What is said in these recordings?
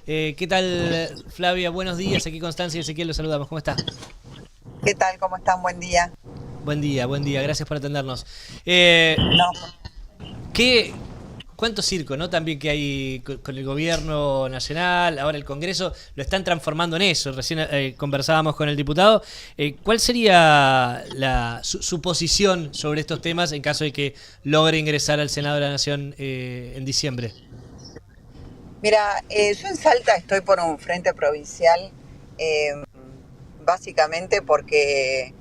¿Qué tal, Flavia? Buenos días. Aquí Constancia y Ezequiel los saludamos. ¿Cómo está? ¿Qué tal? ¿Cómo están? Buen día. Buen día, buen día. Gracias por atendernos. No, ¿Qué, cuánto circo, ¿no? También que hay con el gobierno nacional, ahora el Congreso, lo están transformando en eso. Recién conversábamos con el diputado. ¿Cuál sería su posición sobre estos temas en caso de que logre ingresar al Senado de la Nación en diciembre? mira, yo en Salta estoy por un frente provincial, eh, básicamente porque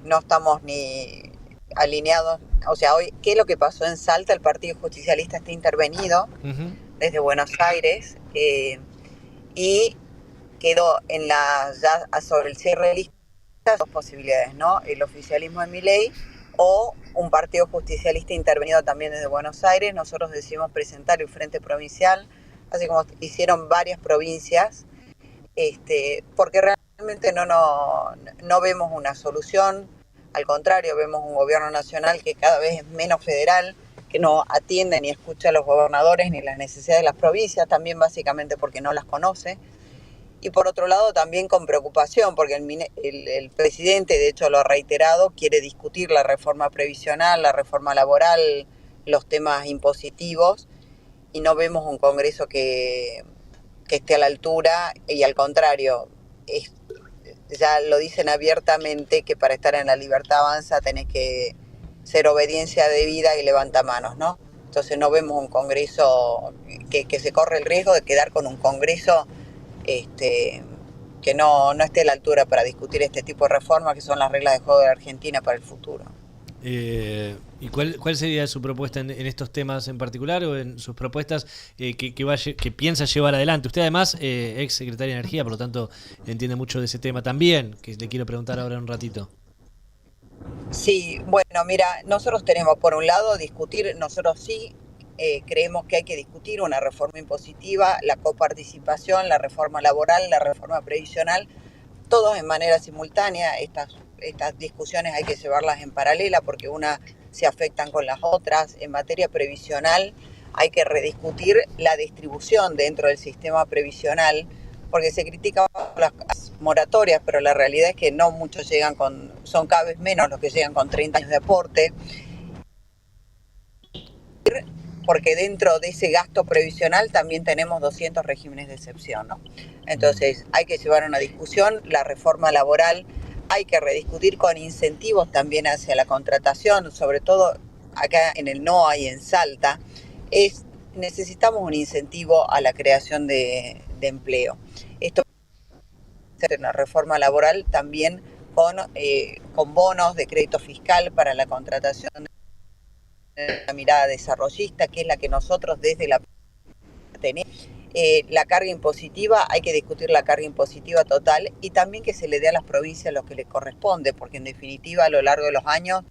no estamos ni alineados. O sea, hoy, ¿qué es lo que pasó en Salta? El Partido Justicialista está intervenido Ujú. desde Buenos Aires y quedó en ya sobre el cierre de listas dos posibilidades, ¿no? El oficialismo de Milei o un partido justicialista intervenido también desde Buenos Aires. Nosotros decidimos presentar el Frente Provincial, así como hicieron varias provincias, porque realmente no vemos una solución. Al contrario, vemos un gobierno nacional que cada vez es menos federal, que no atiende ni escucha a los gobernadores ni las necesidades de las provincias, también básicamente porque no las conoce. Y por otro lado también con preocupación, porque el presidente, de hecho lo ha reiterado, quiere discutir la reforma previsional, la reforma laboral, los temas impositivos, y no vemos un Congreso que esté a la altura, y al contrario, es, ya lo dicen abiertamente que para estar en la libertad avanza tenés que ser obediencia debida y levanta manos, ¿no? Entonces no vemos un Congreso que se corre el riesgo de quedar con un Congreso este, que no esté a la altura para discutir este tipo de reformas que son las reglas de juego de la Argentina para el futuro. ¿Y cuál sería su propuesta en estos temas en particular o en sus propuestas que piensa llevar adelante? Usted además, ex secretaria de Energía, por lo tanto entiende mucho de ese tema también, que le quiero preguntar ahora en un ratito. Sí, bueno, mira, nosotros tenemos por un lado discutir, nosotros sí creemos que hay que discutir una reforma impositiva, la coparticipación, la reforma laboral, la reforma previsional, todos en manera simultánea. Estas discusiones hay que llevarlas en paralela porque unas se afectan con las otras. En materia previsional hay que rediscutir la distribución dentro del sistema previsional, porque se critican las moratorias, pero la realidad es que no muchos llegan son cada vez menos los que llegan con 30 años de aporte, porque dentro de ese gasto previsional también tenemos 200 regímenes de excepción, ¿no? Mm. Entonces hay que llevar una discusión, la reforma laboral hay que rediscutir con incentivos también hacia la contratación, sobre todo acá en el NOA y en Salta, necesitamos un incentivo a la creación de empleo. Esto puede ser una reforma laboral también con bonos de crédito fiscal para la contratación de la mirada desarrollista, que es la que nosotros desde la tenemos. La carga impositiva, hay que discutir la carga impositiva total y también que se le dé a las provincias lo que les corresponde, porque en definitiva a lo largo de los años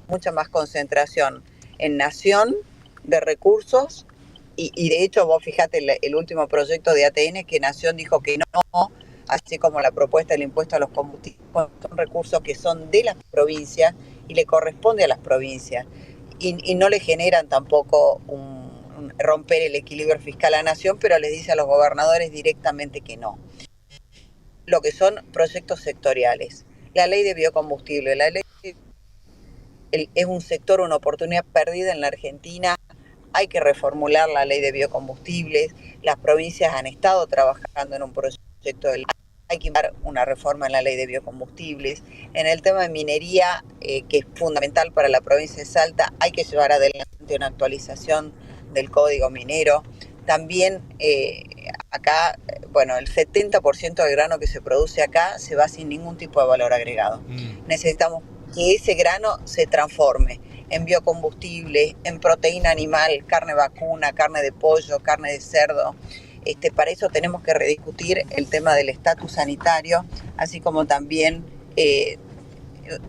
mucha más concentración en nación de recursos y de hecho vos fijate el último proyecto de ATN que Nación dijo que no, así como la propuesta del impuesto a los combustibles, son recursos que son de las provincias y le corresponde a las provincias y no le generan tampoco romper el equilibrio fiscal a Nación, pero les dice a los gobernadores directamente que no. Lo que son proyectos sectoriales. La ley de biocombustible, la ley es un sector, una oportunidad perdida en la Argentina. Hay que reformular la ley de biocombustibles. Las provincias han estado trabajando en un proyecto de ley. Hay que dar una reforma en la ley de biocombustibles. En el tema de minería, que es fundamental para la provincia de Salta, hay que llevar adelante una actualización del código minero. También acá, bueno, el 70% del grano que se produce acá se va sin ningún tipo de valor agregado. Mm. Necesitamos que ese grano se transforme en biocombustible, en proteína animal, carne vacuna, carne de pollo, carne de cerdo. Para eso tenemos que rediscutir el tema del estatus sanitario, así como también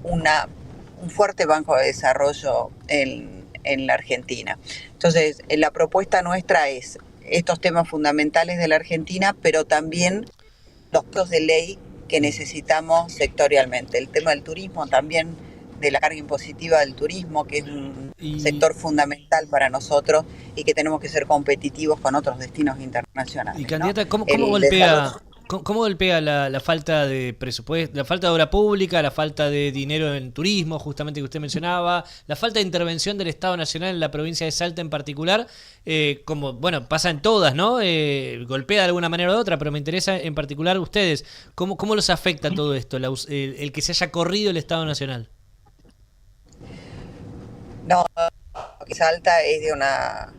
una, un fuerte banco de desarrollo en la Argentina. Entonces, la propuesta nuestra es estos temas fundamentales de la Argentina, pero también los proyectos de ley que necesitamos sectorialmente. El tema del turismo también de la carga impositiva del turismo, que es un Y, sector fundamental para nosotros y que tenemos que ser competitivos con otros destinos y internacionales, ¿no? candidata, ¿cómo El golpea, desarrollo. cómo golpea la falta de presupuesto, la falta de obra pública, la falta de dinero en turismo, justamente que usted mencionaba, la falta de intervención del Estado Nacional en la provincia de Salta en particular, como, bueno, pasa en todas, ¿no? Golpea de alguna manera u otra, pero me interesa en particular ustedes, ¿cómo los afecta todo esto, el que se haya corrido el Estado Nacional? No, lo que Salta es de una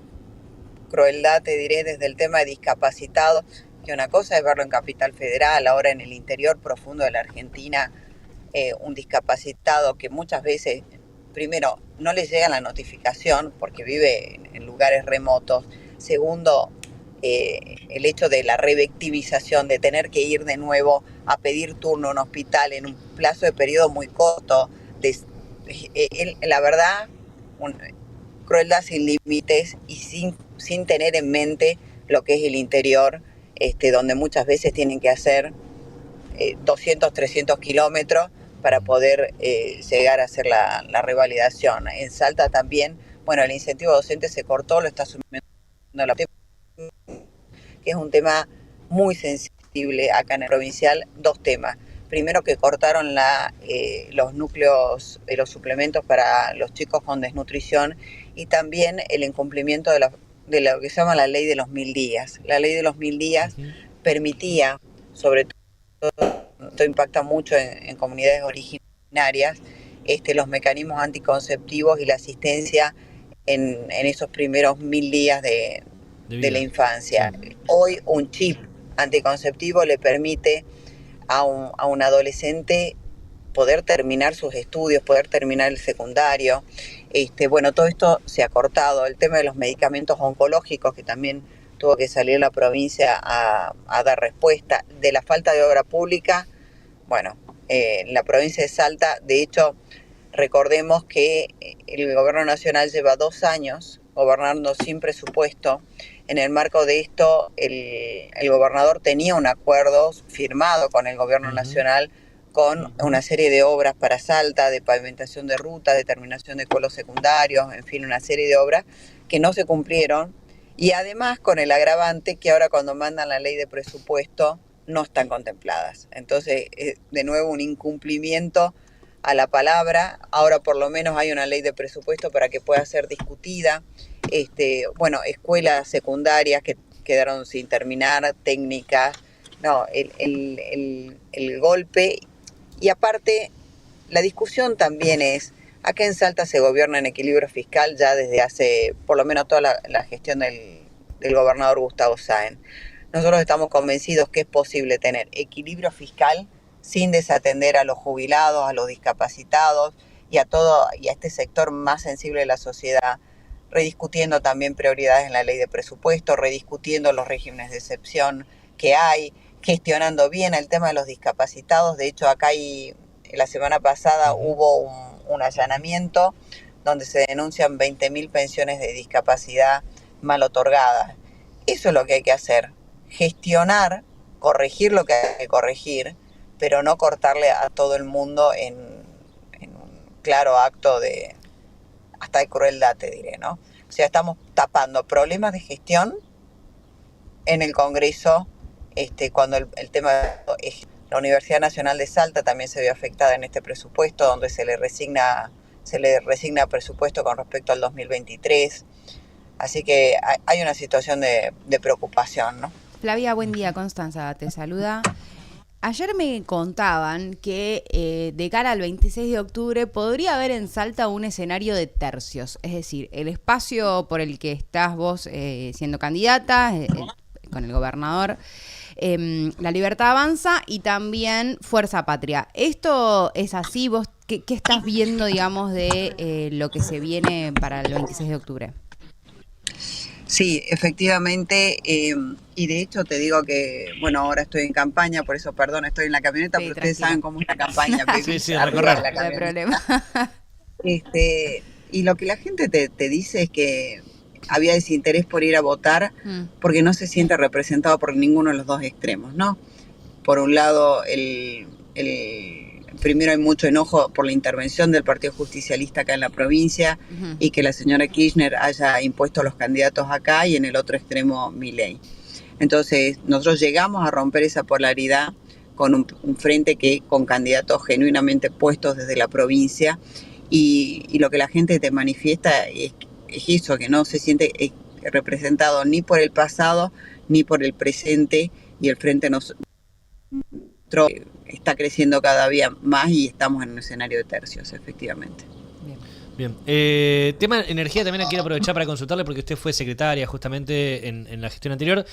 crueldad, te diré, desde el tema de discapacitados, que una cosa es verlo en Capital Federal, ahora en el interior profundo de la Argentina, un discapacitado que muchas veces, primero, no le llega la notificación porque vive en lugares remotos. Segundo, el hecho de la revictimización, de tener que ir de nuevo a pedir turno en un hospital en un plazo de periodo muy corto. La verdad, un, crueldad sin límites y sin tener en mente lo que es el interior, donde muchas veces tienen que hacer 200, 300 kilómetros para poder llegar a hacer la revalidación. En Salta también, bueno, el incentivo docente se cortó, lo está asumiendo la que es un tema muy sensible acá en el provincial. Dos temas. Primero, que cortaron los núcleos, los suplementos para los chicos con desnutrición, y también el incumplimiento de lo que se llama la ley de los 1000 días. La ley de los 1000 días permitía, sobre todo, esto impacta mucho en comunidades originarias, los mecanismos anticonceptivos y la asistencia en esos primeros 1000 días de la infancia. Sí. Hoy un chip anticonceptivo le permite a un adolescente poder terminar sus estudios, poder terminar el secundario. Bueno, todo esto se ha cortado. El tema de los medicamentos oncológicos, que también tuvo que salir la provincia a dar respuesta. De la falta de obra pública, bueno, en la provincia de Salta, de hecho, recordemos que el gobierno nacional lleva 2 años gobernando sin presupuesto. En el marco de esto, el gobernador tenía un acuerdo firmado con el gobierno nacional con una serie de obras para Salta, de pavimentación de rutas, de terminación de colos secundarios, en fin, una serie de obras que no se cumplieron, y además con el agravante que ahora cuando mandan la ley de presupuesto no están contempladas. Entonces, de nuevo, un incumplimiento a la palabra. Ahora por lo menos hay una ley de presupuesto para que pueda ser discutida. Bueno, escuelas secundarias que quedaron sin terminar, técnicas, no, el golpe. Y aparte, la discusión también es, acá en Salta se gobierna en equilibrio fiscal ya desde hace, por lo menos toda la gestión del gobernador Gustavo Sáenz. Nosotros estamos convencidos que es posible tener equilibrio fiscal sin desatender a los jubilados, a los discapacitados y a este sector más sensible de la sociedad, rediscutiendo también prioridades en la ley de presupuesto, rediscutiendo los regímenes de excepción que hay, gestionando bien el tema de los discapacitados. De hecho, acá la semana pasada hubo un allanamiento donde se denuncian 20.000 pensiones de discapacidad mal otorgadas. Eso es lo que hay que hacer, gestionar, corregir lo que hay que corregir, pero no cortarle a todo el mundo en un claro acto hasta de crueldad, te diré, ¿no? O sea, estamos tapando problemas de gestión en el Congreso, cuando el tema es la Universidad Nacional de Salta también se vio afectada en este presupuesto, donde se le resigna presupuesto con respecto al 2023. Así que hay una situación de preocupación, ¿no? Flavia, buen día. Constanza te saluda. Ayer me contaban que de cara al 26 de octubre podría haber en Salta un escenario de tercios, es decir, el espacio por el que estás vos siendo candidata con el gobernador, La Libertad Avanza y también Fuerza Patria. ¿Esto es así? ¿Vos qué estás viendo, digamos, de lo que se viene para el 26 de octubre? Sí, efectivamente, y de hecho te digo que, bueno, ahora estoy en campaña, por eso, perdón, estoy en la camioneta, sí, pero tranquila. Ustedes saben cómo es la campaña. Sí, recorrer. No hay problema. Y lo que la gente te dice es que había desinterés por ir a votar porque no se siente representado por ninguno de los dos extremos, ¿no? Por un lado, primero hay mucho enojo por la intervención del Partido Justicialista acá en la provincia y que la señora Kirchner haya impuesto a los candidatos acá y en el otro extremo Milei. Entonces nosotros llegamos a romper esa polaridad con un frente que con candidatos genuinamente puestos desde la provincia y lo que la gente te manifiesta es eso, que no se siente representado ni por el pasado ni por el presente y el frente está creciendo cada día más y estamos en un escenario de tercios, efectivamente. Bien. Tema energía también quiero aprovechar para consultarle porque usted fue secretaria justamente en la gestión anterior.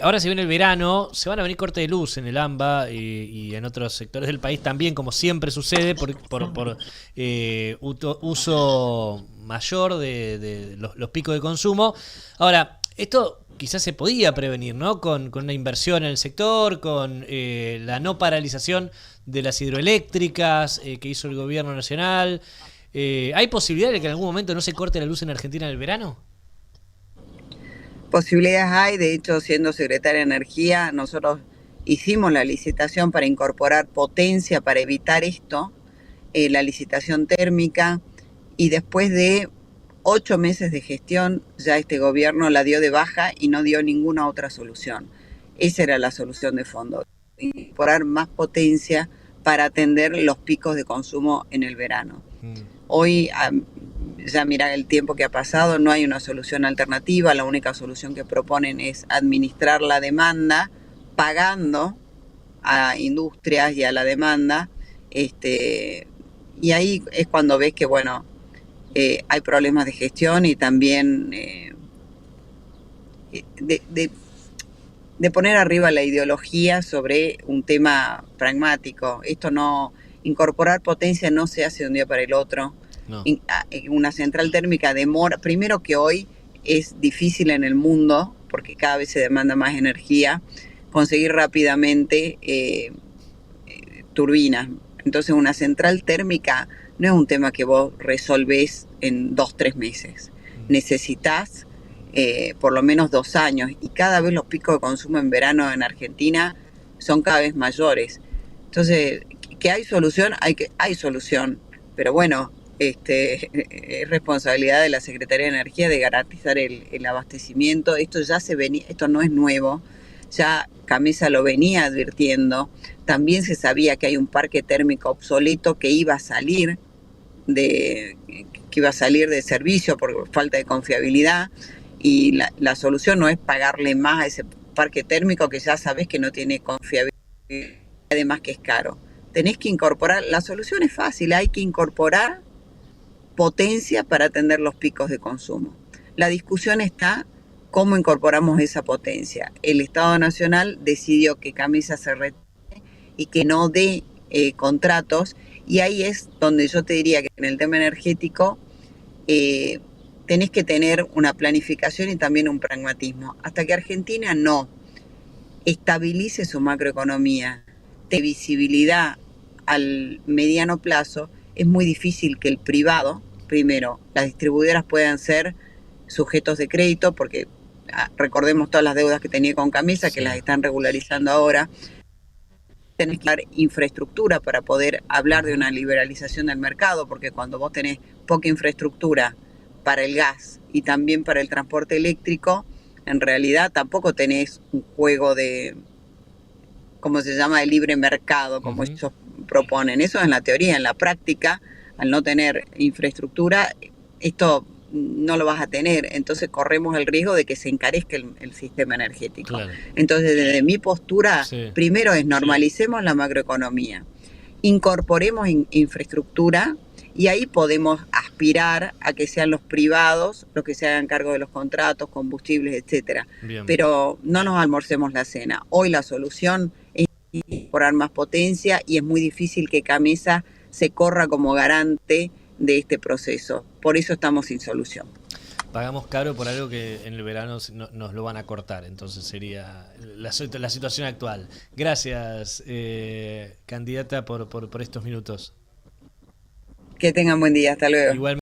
Ahora se viene el verano, se van a venir cortes de luz en el AMBA y en otros sectores del país también, como siempre sucede, por uso mayor de los picos de consumo. Ahora, esto quizás se podía prevenir, ¿no? Con una inversión en el sector, con la no paralización de las hidroeléctricas que hizo el gobierno nacional. ¿Hay posibilidad de que en algún momento no se corte la luz en Argentina en el verano? Posibilidades hay, de hecho, siendo secretaria de Energía, nosotros hicimos la licitación para incorporar potencia para evitar esto, la licitación térmica, y después de 8 meses de gestión ya este gobierno la dio de baja y no dio ninguna otra solución. Esa era la solución de fondo, incorporar más potencia para atender los picos de consumo en el verano. Hoy, ya mira el tiempo que ha pasado, no hay una solución alternativa, la única solución que proponen es administrar la demanda pagando a industrias y a la demanda, y ahí es cuando ves que, bueno, hay problemas de gestión y también de poner arriba la ideología sobre un tema pragmático. Incorporar potencia no se hace de un día para el otro. No. Una central térmica demora, primero que hoy es difícil en el mundo, porque cada vez se demanda más energía, conseguir rápidamente turbinas. Entonces una central térmica no es un tema que vos resolvés en 2-3 meses. Necesitas por lo menos 2 años y cada vez los picos de consumo en verano en Argentina son cada vez mayores. Entonces, ¿que hay solución? Hay solución, pero bueno, es responsabilidad de la Secretaría de Energía de garantizar el abastecimiento. Esto ya se venía, esto no es nuevo, ya Camesa lo venía advirtiendo. También se sabía que hay un parque térmico obsoleto que iba a salir de servicio por falta de confiabilidad, y la solución no es pagarle más a ese parque térmico que ya sabes que no tiene confiabilidad, además que es caro. Tenés que incorporar, la solución es fácil, hay que incorporar potencia para atender los picos de consumo. La discusión está cómo incorporamos esa potencia. El Estado Nacional decidió que Camesa se retire y que no dé contratos, y ahí es donde yo te diría que en el tema energético tenés que tener una planificación y también un pragmatismo. Hasta que Argentina no estabilice su macroeconomía, de visibilidad al mediano plazo, es muy difícil que el privado, primero, las distribuidoras puedan ser sujetos de crédito, porque recordemos todas las deudas que tenía con Camesa, sí, que las están regularizando ahora. Tenés que dar infraestructura para poder hablar de una liberalización del mercado, porque cuando vos tenés poca infraestructura para el gas y también para el transporte eléctrico, en realidad tampoco tenés un juego de, ¿cómo se llama?, de libre mercado, como ellos proponen. Eso es en la teoría. En la práctica, al no tener infraestructura, esto no lo vas a tener. Entonces corremos el riesgo de que se encarezca el sistema energético. Claro. Entonces, desde mi postura, sí, primero es normalicemos, sí, la macroeconomía, incorporemos infraestructura, y ahí podemos aspirar a que sean los privados los que se hagan cargo de los contratos, combustibles, etcétera. Bien. Pero no nos almorcemos la cena. Hoy la solución es incorporar más potencia, y es muy difícil que Camesa se corra como garante de este proceso. Por eso estamos sin solución. Pagamos caro por algo que en el verano nos lo van a cortar, entonces sería la situación actual. Gracias, candidata, por estos minutos. Que tengan buen día, hasta luego. Igualmente.